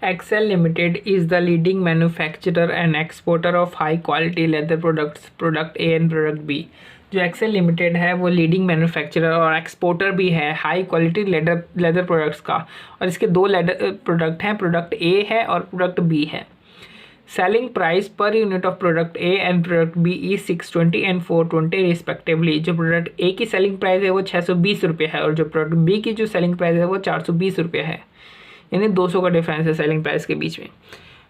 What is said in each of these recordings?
Excel limited is the leading manufacturer and exporter of high quality leather products, product A and product B. जो Excel limited है वो leading manufacturer और exporter भी है high quality leather products का। और इसके दो लेदर प्रोडक्ट हैं, प्रोडक्ट ए है और प्रोडक्ट बी है। Selling price per unit of product A and product B is 620 and 420 respectively. जो प्रोडक्ट ए की सेलिंग प्राइस है वो 620 रुपये है और जो प्रोडक्ट बी की जो सेलिंग प्राइस है वो 420 रुपये है, यानी 200 का डिफरेंस है सेलिंग प्राइस के बीच में।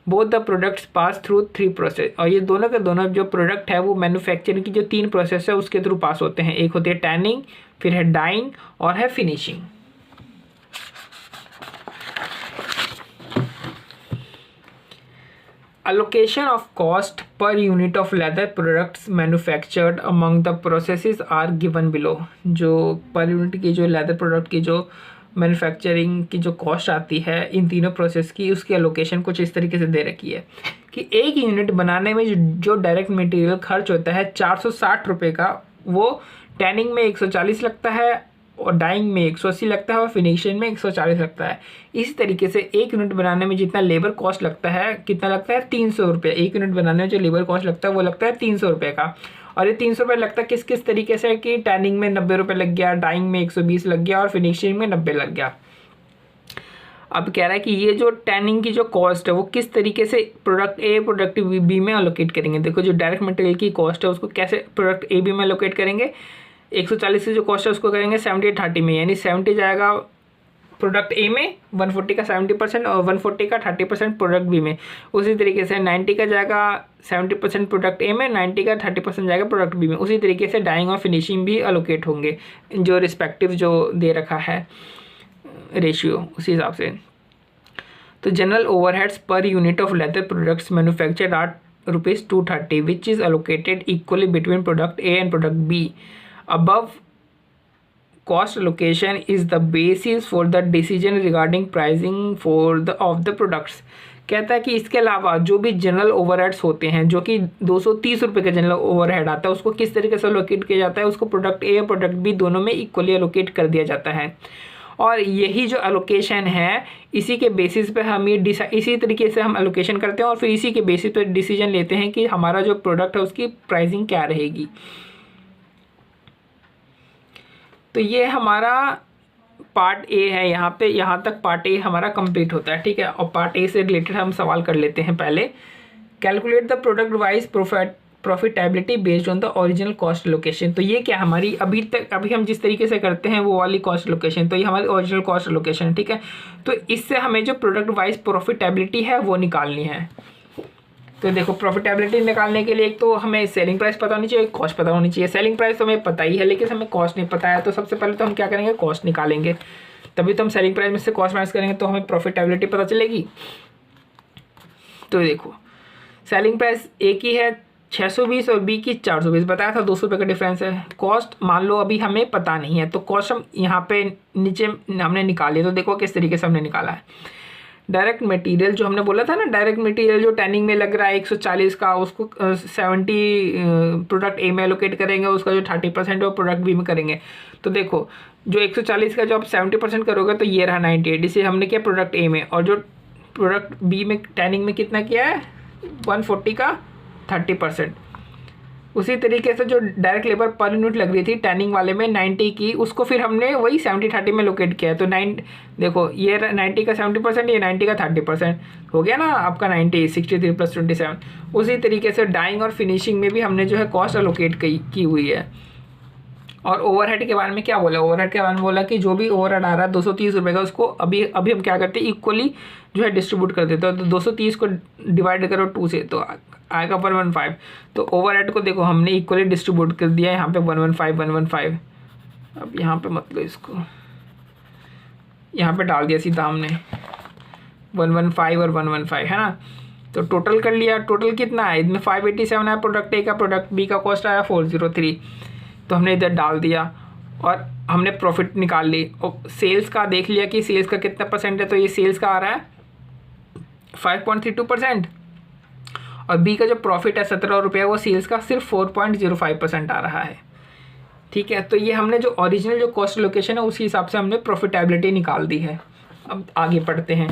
Both the products pass through 3 process, और ये दोनों के दोनों जो प्रोडक्ट है वो मैन्युफैक्चरिंग की जो 3 प्रोसेस है उसके थ्रू पास होते हैं। एक होती है टैनिंग, फिर है डाइंग और है finishing. Allocation of cost per unit of leather products manufactured among the processes are given below। जो पर यूनिट की जो लेदर प्रोडक्ट की जो मैन्युफैक्चरिंग की जो कॉस्ट आती है इन तीनों प्रोसेस की, उसकी एलोकेशन कुछ इस तरीके से दे रखी है कि एक यूनिट बनाने में जो डायरेक्ट मटेरियल खर्च होता है 460 रुपये का, वो टैनिंग में 140 लगता है और डाइंग में 180 लगता है और फिनिशिंग में 140 लगता है। इसी तरीके से एक यूनिट बनाने में जितना लेबर कॉस्ट लगता है, कितना लगता है 300 रुपये। एक यूनिट बनाने में जो लेबर कॉस्ट लगता है वो लगता है 300 रुपये का। और ये 300 रुपये लगता है किस किस तरीके से कि टैनिंग में 90 रुपये लग गया, डाइंग में 120 लग गया और फिनिशिंग में 90 लग गया। अब कह रहा है कि ये जो टैनिंग की जो कॉस्ट है वो किस तरीके से प्रोडक्ट ए प्रोडक्ट बी में अलोकेट करेंगे। देखो जो डायरेक्ट मटेरियल की कॉस्ट है उसको कैसे प्रोडक्ट ए बी में अलोकेट करेंगे। 140 की जो कॉस्ट है उसको करेंगे 70-30 में, यानी 70 जाएगा प्रोडक्ट ए में, 140 का 70% और 140 का 30% प्रोडक्ट बी में। उसी तरीके से 90 का जाएगा 70% प्रोडक्ट ए में, 90 का 30% जाएगा प्रोडक्ट बी में। उसी तरीके से डाइंग और फिनिशिंग भी अलोकेट होंगे, जो रिस्पेक्टिव जो दे रखा है रेशियो उसी हिसाब से। तो general overheads per unit of leather products manufactured are ₹230 which is allocated equally between product A and product B. Above cost allocation is the basis for the decision regarding pricing of the products। कहता है कि इसके अलावा जो भी general overheads होते हैं, जो कि 230 रुपये का जनरल ओवरहेड आता है, उसको किस तरीके से अलोकेट किया जाता है, उसको प्रोडक्ट ए और प्रोडक्ट बी दोनों में इक्वली अलोकेट कर दिया जाता है। और यही जो अलोकेशन है इसी के बेसिस पे हम ये इसी तरीके से हम अलोकेशन करते हैं और फिर इसी के बेसिस पे डिसीजन लेते हैं कि हमारा जो प्रोडक्ट है उसकी प्राइसिंग क्या रहेगी। तो ये हमारा पार्ट ए है, यहाँ तक पार्ट ए हमारा कंप्लीट होता है, ठीक है। और पार्ट ए से रिलेटेड हम सवाल कर लेते हैं पहले। Calculate the product wise profitability based on the original cost location. तो ये क्या हमारी अभी हम जिस तरीके से करते हैं वो वाली कॉस्ट लोकेशन, तो ये हमारी ओरिजिनल कॉस्ट लोकेशन है, ठीक है। तो इससे हमें जो प्रोडक्ट वाइज प्रॉफिटेबिलिटी है वो निकालनी है। तो देखो प्रॉफिटेबिलिटी निकालने के लिए एक तो हमें सेलिंग प्राइस पता होनी चाहिए, कॉस्ट पता होनी चाहिए। सेलिंग प्राइस तो हमें पता ही है लेकिन हमें कॉस्ट नहीं पता है, तो सबसे पहले तो हम क्या करेंगे, कॉस्ट निकालेंगे। तभी तो हम सेलिंग प्राइस में से कॉस्ट माइनस करेंगे तो हमें प्रॉफिटेबिलिटी पता चलेगी। तो देखो सेलिंग प्राइस ए की है 620 और बी की 420, बताया था 200 रुपये का डिफरेंस है। कॉस्ट मान लो अभी हमें पता नहीं है, तो कॉस्ट हम यहाँ पे नीचे हमने निकाली। तो देखो किस तरीके से हमने निकाला है। डायरेक्ट मटेरियल जो हमने बोला था ना, डायरेक्ट मटेरियल जो टैनिंग में लग रहा है 140 का, उसको 70 प्रोडक्ट ए में एलोकेट करेंगे, उसका जो 30% है वो प्रोडक्ट बी में करेंगे। तो देखो जो 140 का जो आप 70% करोगे तो ये रहा 98, इसे हमने किया प्रोडक्ट ए में। और जो प्रोडक्ट बी में टैनिंग में कितना किया है 140 का 30%। उसी तरीके से जो डायरेक्ट लेबर पर यूनिट लग रही थी टैनिंग वाले में 90 की, उसको फिर हमने वही 70-30 में लोकेट किया है। तो देखो ये 90 का 70%, ये 90 का 30% हो गया ना आपका 90, 63 + 27। उसी तरीके से डाइंग और फिनिशिंग में भी हमने जो है कॉस्ट अलोकेट की हुई है। और ओवरहेड के बारे में क्या बोला, ओवरहेड के बारे में बोला कि जो भी ओवरहेड आ रहा है 230 रुपये का, उसको अभी हम क्या करते हैं इक्वली जो है डिस्ट्रीब्यूट कर देते हैं। तो 230 को डिवाइड करो 2 से तो आएगा 115। तो ओवरहेड को देखो हमने इक्वली डिस्ट्रीब्यूट कर दिया है यहाँ पे 115। अब यहाँ पे मतलब इसको यहाँ पे डाल दिया सीधा हमने 115 और 115 है ना। तो टोटल कर लिया, टोटल कितना है इसमें 587 है प्रोडक्ट ए का, प्रोडक्ट बी का कॉस्ट आया 403। तो हमने इधर डाल दिया और हमने प्रॉफिट निकाल ली। और सेल्स का देख लिया कि सेल्स का कितना परसेंट है, तो ये सेल्स का आ रहा है 5.32% और बी का जो प्रॉफिट है 17 रुपये वो सेल्स का सिर्फ 4.05% आ रहा है, ठीक है। तो ये हमने जो ओरिजिनल जो कॉस्ट लोकेशन है उसी हिसाब से हमने प्रॉफिटेबिलिटी निकाल दी है। अब आगे पढ़ते हैं।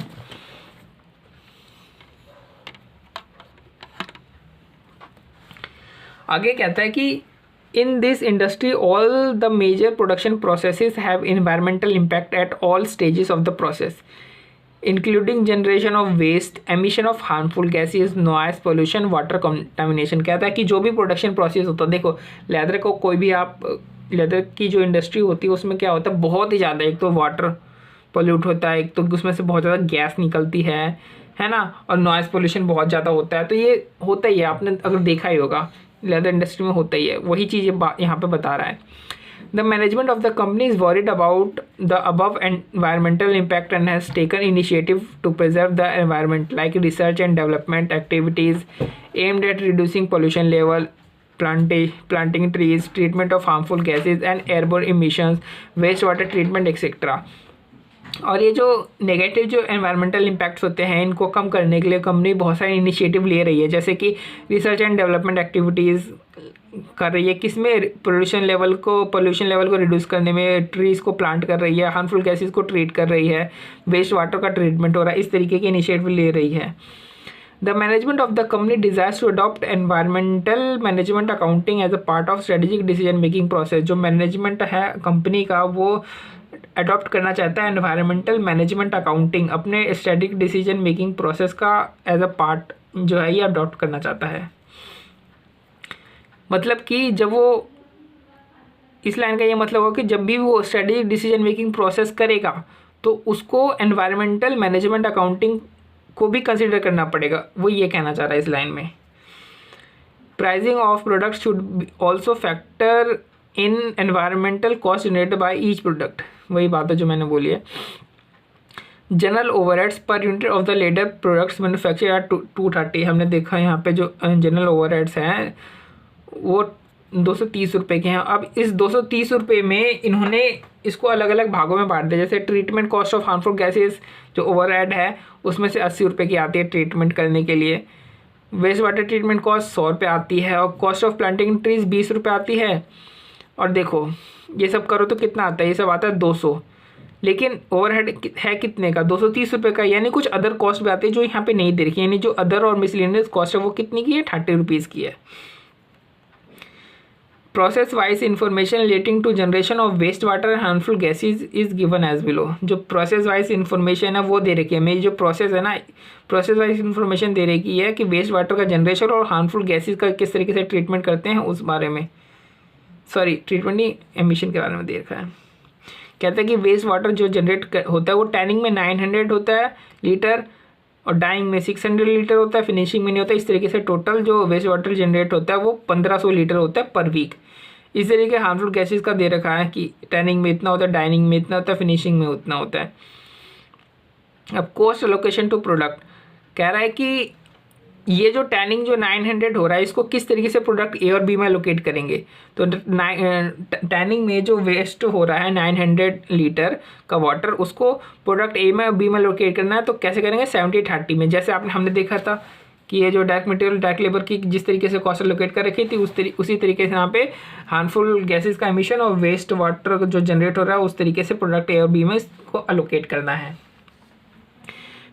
आगे कहता है कि in this industry all the major production processes have environmental impact at all stages of the process including generation of waste, emission of harmful gases, noise pollution, water contamination. कहता है कि जो भी प्रोडक्शन प्रोसेस होता है, देखो leather को कोई भी आप लेदर की जो इंडस्ट्री होती है उसमें क्या होता है, बहुत ही ज़्यादा, एक तो वाटर पोल्यूट होता है, एक तो उसमें से बहुत ज़्यादा गैस निकलती है ना, और नॉइस पोल्यूशन बहुत ज़्यादा होता है। तो ये होता ही है, आपने अगर देखा ही होगा लेदर इंडस्ट्री में होता ही है, वही चीज़ यहाँ पे बता रहा है। The management of the company is worried about the above environmental impact and has taken initiative to preserve the environment, like research and development activities aimed at reducing pollution level, planting trees, treatment of harmful gases and airborne emissions, wastewater treatment, etc. और ये जो negative जो environmental impacts होते हैं इनको कम करने के लिए कंपनी बहुत सारी इनिशिएटिव ले रही है, जैसे कि रिसर्च एंड डेवलपमेंट एक्टिविटीज़ कर रही है, किसमें पोल्यूशन लेवल को रिड्यूस करने में, ट्रीज़ को प्लांट कर रही है, हार्मफुल गैसेस को ट्रीट कर रही है, वेस्ट वाटर का ट्रीटमेंट हो रहा है, इस तरीके की इनिशिएटिव ले रही है। The management of the company desires to adopt environmental management accounting as a part of strategic decision making process। जो मैनेजमेंट है कंपनी का वो अडॉप्ट करना चाहता है एनवायरमेंटल मैनेजमेंट अकाउंटिंग अपने स्ट्रेटेजिक डिसीजन मेकिंग प्रोसेस का एज अ पार्ट जो है ये अडॉप्ट करना चाहता है। मतलब कि जब वो, इस लाइन का ये मतलब हो कि जब भी वो स्ट्रेटेजिक डिसीजन मेकिंग प्रोसेस करेगा तो उसको एनवायरमेंटल मैनेजमेंट अकाउंटिंग को भी कंसिडर करना पड़ेगा, वो ये कहना चाह रहा है इस लाइन में। Pricing of product should also factor in environmental cost generated by each product, वही बात है जो मैंने बोली है। General overheads per unit of the leather products manufacture at 230, हमने देखा यहाँ पे जो जनरल ओवरहेड्स हैं वो 230 रुपये के हैं। अब इस 230 रुपये में इन्होंने इसको अलग अलग भागों में बांट दिया, जैसे treatment cost of harmful gases जो ओवरहेड है उसमें से 80 रुपये की आती है ट्रीटमेंट करने के लिए, वेस्ट वाटर ट्रीटमेंट कॉस्ट 100 रुपये आती है, और कॉस्ट ऑफ प्लांटिंग ट्रीज 20 रुपये आती है। और देखो ये सब करो तो कितना आता है, ये सब आता है 200, लेकिन ओवरहेड है कितने का, 230 रुपये का, यानी कुछ अदर कॉस्ट भी आती है जो यहाँ पे नहीं दे रखी है, यानी जो अदर और मिसलेनियस कॉस्ट है वो कितनी की है, 30 रुपीज़ की है। Process wise information relating to generation of waste water harmful gases is given as below. जो प्रोसेस वाइज इंफॉर्मेशन है वो दे रखी है, मेरी जो प्रोसेस है ना, प्रोसेस वाइज इंफॉर्मेशन दे रखी है कि वेस्ट वाटर का जनरेशन और हार्मफुल गैसेज का किस तरीके से ट्रीटमेंट करते हैं उस बारे में, सॉरी ट्रीटमेंट नहीं एमिशन के बारे में दे रखा है। कहते हैं कि वेस्ट वाटर जो जनरेट होता है वो टैनिंग में 900 होता है लीटर और डाइंग में 600 लीटर होता है, फिनिशिंग में नहीं होता। इस तरीके से टोटल जो वेस्ट वाटर जनरेट होता है वो 1500 लीटर होता है पर वीक। इस तरीके हार्मफुल गैसेस का दे रखा है कि टैनिंग में इतना होता है, डाइनिंग में इतना होता है, फिनिशिंग में उतना होता है। अब कॉस्ट एलोकेशन टू प्रोडक्ट कह रहा है कि ये जो टैनिंग जो 900 हो रहा है इसको किस तरीके से प्रोडक्ट ए और बी में एलोकेट करेंगे। तो टैनिंग में जो वेस्ट हो रहा है 900 लीटर का वाटर उसको प्रोडक्ट ए में और बी में एलोकेट करना है, तो कैसे करेंगे 70-30 में। जैसे हमने देखा था कि ये जो डायरेक्ट मटेरियल डायरेक्ट लेबर की जिस तरीके से कॉस्ट एलोकेट कर रखी थी उसी तरीके से यहाँ पे हार्मफुल गैसेस का एमिशन और वेस्ट वाटर जो जनरेट हो रहा है उस तरीके से प्रोडक्ट ए और बी में इसको एलोकेट करना है।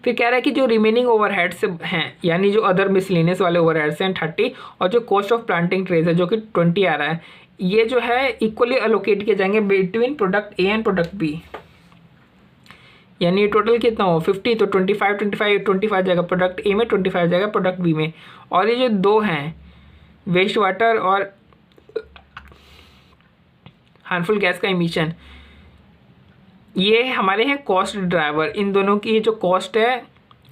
फिर कह रहा है कि जो रिमेनिंग ओवरहेड्स हैं यानी जो अदर मिसलेनियस वाले ओवरहेड्स हैं 30 और जो कॉस्ट ऑफ प्लांटिंग ट्रेज है जो कि 20 आ रहा है, ये जो है इक्वली एलोकेट किए जाएंगे between product A and product B. यानी टोटल कितना हो 50, तो 25 जाएगा प्रोडक्ट ए में, 25 जाएगा प्रोडक्ट बी में। और ये जो दो हैं वेस्ट वाटर और हार्मफुल गैस का एमिशन, ये हमारे हैं कॉस्ट ड्राइवर। इन दोनों की जो कॉस्ट है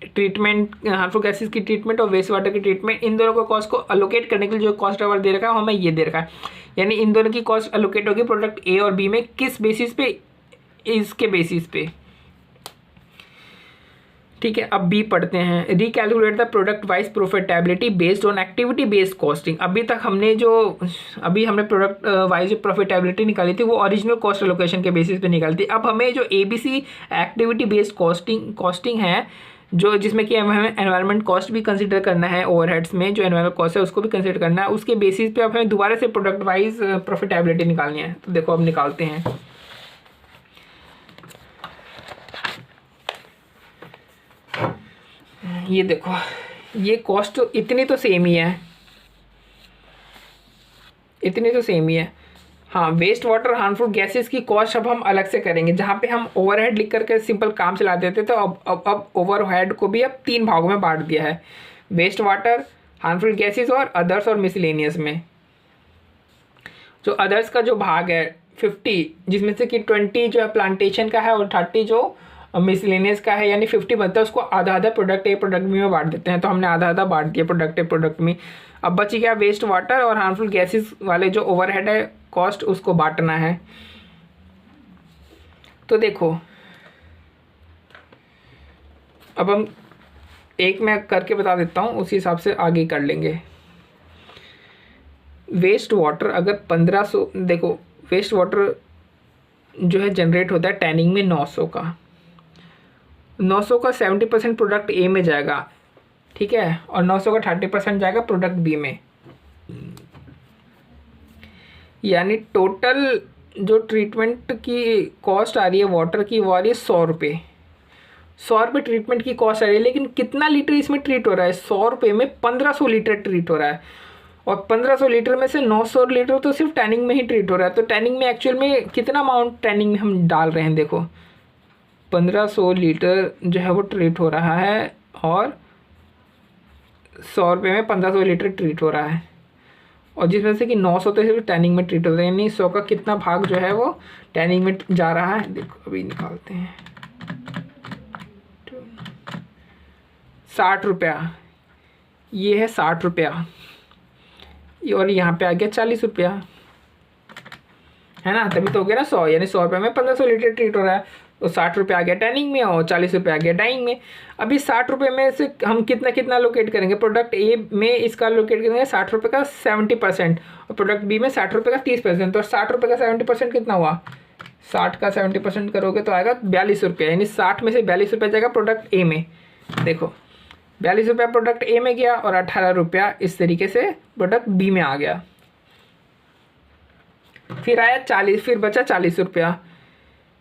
ट्रीटमेंट हार्मफुल गैसेस की ट्रीटमेंट और वेस्ट वाटर की ट्रीटमेंट, इन दोनों को कॉस्ट को एलोकेट करने के लिए जो कॉस्ट ड्राइवर दे रखा है हमें ये दे रखा है। यानी इन दोनों की कॉस्ट एलोकेट होगी प्रोडक्ट ए और बी में, किस बेसिस पे, इसके बेसिस पे। ठीक है, अब बी पढ़ते हैं। Recalculate the product wise profitability based on activity based costing. अभी हमने प्रोडक्ट वाइज जो प्रॉफिटेबिलिटी निकाली थी वो ओरिजिनल कॉस्ट एलोकेशन के बेसिस पे निकाली थी। अब हमें जो ABC एक्टिविटी बेस्ड कॉस्टिंग है जो जिसमें कि हमें एनवायरनमेंट कॉस्ट भी कंसिडर करना है, ओवरहेड्स में जो एनवायरनमेंट कॉस्ट है उसको भी कंसिडर करना है, उसके बेसिस पे अब हमें दोबारा से प्रोडक्ट वाइज प्रॉफिटेबिलिटी निकालनी है। तो देखो अब निकालते हैं। ये देखो ये कॉस्ट इतनी तो सेम ही है, इतनी तो सेम ही है। हाँ, वेस्ट वाटर हार्मफुल गैसेस की कॉस्ट अब हम अलग से करेंगे। जहाँ पे हम ओवरहेड लिख करके सिंपल काम चला देते थे, अब ओवरहेड को भी अब 3 भागों में बांट दिया है, वेस्ट वाटर, हार्मफुल गैसेस और अदर्स और मिसलेनियस में। जो अदर्स का जो भाग है 50, जिसमें से कि 20 जो है प्लांटेशन का है और 30 जो मिसलेनियस का है, यानी 50 बनता है। उसको आधा आधा प्रोडक्ट ए प्रोडक्ट बी में बांट देते हैं। तो हमने आधा आधा बांट दिया प्रोडक्ट ए प्रोडक्ट बी। अब बची गया वेस्ट वाटर और हार्मफुल गैसेस वाले जो ओवरहेड है कॉस्ट, उसको बांटना है। तो देखो अब हम एक मैं करके बता देता हूँ, उसी हिसाब से आगे कर लेंगे। वेस्ट वाटर अगर 1500, देखो वेस्ट वाटर जो है जनरेट होता है टैनिंग में 900 का 70% प्रोडक्ट ए में जाएगा, ठीक है, और 900 का 30% जाएगा प्रोडक्ट बी में। यानी टोटल जो ट्रीटमेंट की कॉस्ट आ रही है वाटर की वो आ रही है 100 रुपये। 100 रुपये ट्रीटमेंट की कॉस्ट आ रही है, लेकिन कितना लीटर इसमें ट्रीट हो रहा है? 100 रुपये में 1500 लीटर ट्रीट हो रहा है, और 1500 लीटर में से 900 लीटर तो सिर्फ टैनिंग में ही ट्रीट हो रहा है। तो टैनिंग में एक्चुअल में कितना अमाउंट टैनिंग में हम डाल रहे हैं? देखो 1500 लीटर जो है वो ट्रीट हो रहा है, और 100 रुपये में 1500 लीटर ट्रीट हो रहा है, और जिसमें से कि 900 तो सिर्फ टैनिंग में ट्रीट होता है। यानी 100 का कितना भाग जो है वो टैनिंग में जा रहा है? देखो अभी निकालते हैं। 60 रुपया, ये है 60 रुपया, और यहाँ पे आ गया 40 रुपया, है ना? तभी तो हो गया ना 100, यानी 100 रुपये में 1500 लीटर ट्रीट हो रहा है। तो 60 रुपये आ गया टैनिंग में और 40 रुपये आ गया डाइंग में। अभी 60 रुपये में से हम कितना कितना लोकेट करेंगे? प्रोडक्ट ए में इसका लोकेट करेंगे 60 रुपये का 70%, और प्रोडक्ट बी में 60 रुपये का 30%। तो 60 रुपये का 70% कितना हुआ? 60 का 70% करोगे तो आएगा 42 रुपये, यानी 60 में से 42 रुपये जाएगा प्रोडक्ट ए में। देखो 42 रुपया प्रोडक्ट ए में गया, और 18 रुपया इस तरीके से प्रोडक्ट बी में आ गया। फिर आया 40, फिर बचा 40 रुपया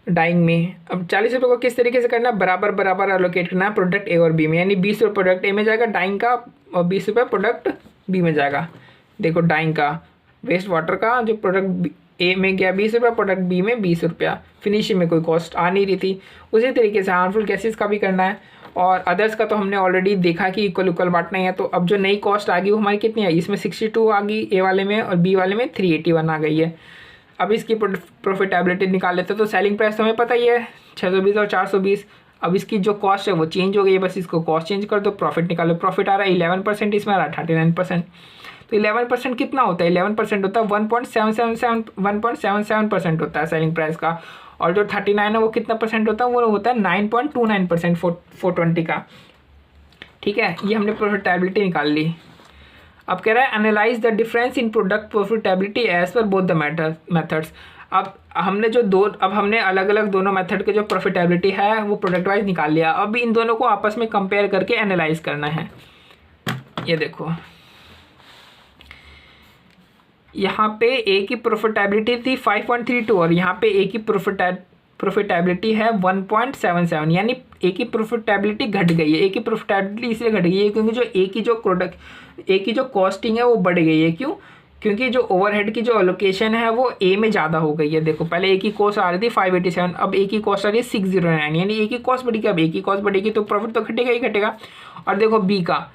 डाइंग में। अब 40 रुपये को किस तरीके से करना है? बराबर बराबर एलोकेट करना है प्रोडक्ट ए और बी में, यानी 20 रुपये प्रोडक्ट ए में जाएगा डाइंग का, और 20 रुपये प्रोडक्ट बी में जाएगा। देखो डाइंग का, वेस्ट वाटर का जो प्रोडक्ट ए में गया 20 रुपये, प्रोडक्ट बी में 20 रुपया। फिनिशिंग में कोई कॉस्ट आ नहीं रही थी। उसी तरीके से हार्मफुल गैसेस का भी करना है, और अदर्स का तो हमने ऑलरेडी देखा कि इक्वल इक्वल बांटना है। तो अब जो नई कॉस्ट आ गई वो हमारी कितनी आई? इसमें 62 आ गई ए वाले में, और बी वाले में 381 आ गई है। अब इसकी प्रॉफिटेबिलिटी निकाल लेते हैं। तो सेलिंग प्राइस तो हमें पता ही है 620 और 420। अब इसकी जो कॉस्ट है वो चेंज हो गई है, बस इसको कॉस्ट चेंज कर दो, प्रॉफिट निकालो। प्रॉफिट आ रहा है 11%, इसमें आ रहा है 39%। तो 11% कितना होता है? 11% होता है 1.77% होता है सेलिंग प्राइस का, और जो 39 है वो कितना परसेंट होता है? वो होता है 9.29% 420 का। ठीक है, ये हमने प्रॉफिटेबिलिटी निकाल ली। अब कह रहा है analyse the difference in product profitability as per both the methods. अब हमने अलग अलग दोनों मेथड के जो प्रॉफिटेबिलिटी है वो प्रोडक्ट वाइज निकाल लिया। अब इन दोनों को आपस में कंपेयर करके एनालाइज करना है। ये देखो यहाँ पे ए की प्रॉफिटेबिलिटी थी 5.32, और यहाँ पे ए की प्रॉफिटेबिलिटी है 1.77, यानी ए की प्रॉफिटेबिलिटी घट गई है। ए की प्रॉफिटेबिलिटी इसलिए घट गई है क्योंकि जो ए की जो कॉस्टिंग है वो बढ़ गई है। क्यों? क्योंकि जो ओवरहेड की जो एलोकेशन है वो ए में ज़्यादा हो गई है। देखो पहले ए की कॉस्ट आ रही थी 587, अब ए की कॉस्ट आ रही है 609, यानी ए की कॉस्ट बढ़ेगी। अब ए की कॉस्ट बढ़ेगी तो प्रॉफिट तो घटेगा ही घटेगा। और देखो बी का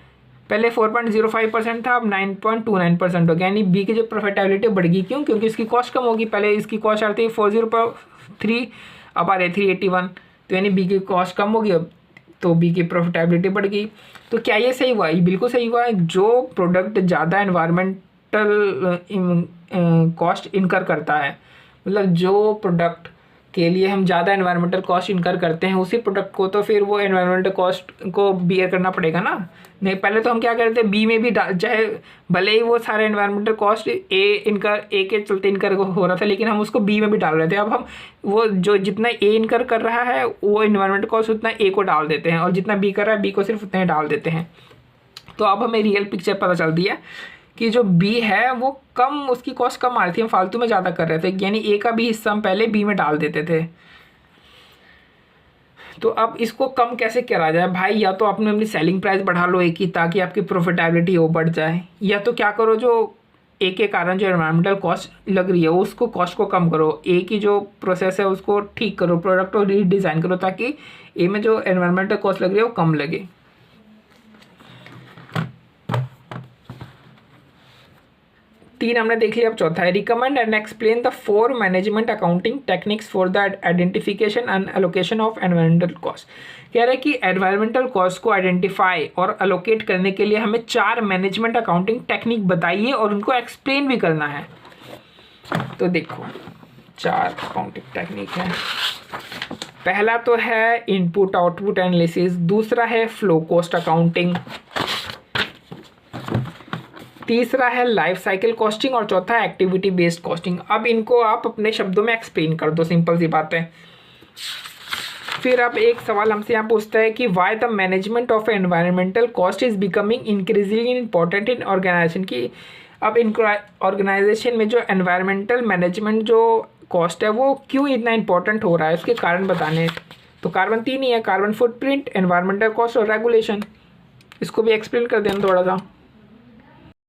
पहले 4.05% था, अब 9.29% हो गया, यानी बी की जो प्रॉफिटेबिलिटी बढ़ गई। क्यों? क्योंकि इसकी कॉस्ट कम होगी। पहले इसकी कॉस्ट आ रही थी 403, अब आ रही 381, तो यानी बी की कॉस्ट कम होगी, अब तो बी की प्रॉफिटेबिलिटी बढ़ गई। तो क्या ये सही हुआ? ये बिल्कुल सही हुआ है। जो प्रोडक्ट ज़्यादा एनवायरमेंटल कॉस्ट इनकर करता है, मतलब जो प्रोडक्ट के लिए हम ज़्यादा एनवायरमेंटल कॉस्ट इनकर करते हैं, उसी प्रोडक्ट को तो फिर वो एनवायरमेंटल कॉस्ट को बियर करना पड़ेगा ना। नहीं, पहले तो हम क्या करते हैं, बी में भी चाहे भले ही वो सारे एनवायरमेंटल कॉस्ट ए के चलते इनकर हो रहा था, लेकिन हम उसको बी में भी डाल रहे थे। अब हम वो जो जितना ए इनकर कर रहा है वो एनवायरमेंटल कॉस्ट उतना ए को डाल देते हैं, और जितना बी कर रहा है बी को सिर्फ उतना ही डाल देते हैं। तो अब हमें रियल पिक्चर पता चलती है कि जो बी है वो कम, उसकी कॉस्ट कम आ रही थी, हम फालतू में ज़्यादा कर रहे थे, यानी ए का भी हिस्सा हम पहले बी में डाल देते थे। तो अब इसको कम कैसे करा जाए भाई? या तो आपने अपनी सेलिंग प्राइस बढ़ा लो ए की, ताकि आपकी प्रॉफिटेबिलिटी वो बढ़ जाए, या तो क्या करो, जो ए के कारण जो एनवायरमेंटल कॉस्ट लग रही है उसको कॉस्ट को कम करो, ए की जो प्रोसेस है उसको ठीक करो, प्रोडक्ट को रीडिज़ाइन करो ताकि ए में जो एनवायरमेंटल कॉस्ट लग रही है वो कम लगे। 3 हमने देख लिया, अब चौथा है recommend and explain the 4 management accounting techniques for the identification and allocation of environmental cost. कह रहे हैं कि एनवायरमेंटल कॉस्ट को आइडेंटिफाई और एलोकेट करने के लिए हमें 4 मैनेजमेंट अकाउंटिंग टेक्निक बताइए और उनको एक्सप्लेन भी करना है। तो देखो 4 अकाउंटिंग टेक्निक है। पहला तो है इनपुट आउटपुट एनालिसिस, दूसरा है फ्लो कॉस्ट अकाउंटिंग, तीसरा है लाइफ साइकिल कॉस्टिंग और चौथा है एक्टिविटी बेस्ड कॉस्टिंग। अब इनको आप अपने शब्दों में एक्सप्लेन कर दो, सिंपल सी बात है। फिर अब एक सवाल हमसे यहाँ पूछता है कि why the management of environmental cost is becoming increasingly important in organisation की। अब ऑर्गेनाइजेशन में जो एनवायरमेंटल मैनेजमेंट जो कॉस्ट है वो क्यों इतना इंपॉर्टेंट हो रहा है, उसके कारण बताने। तो कार्बन 3 ही है, कार्बन फुटप्रिंट, एनवायरमेंटल कॉस्ट और रेगुलेशन। इसको भी एक्सप्लेन कर देना थोड़ा सा।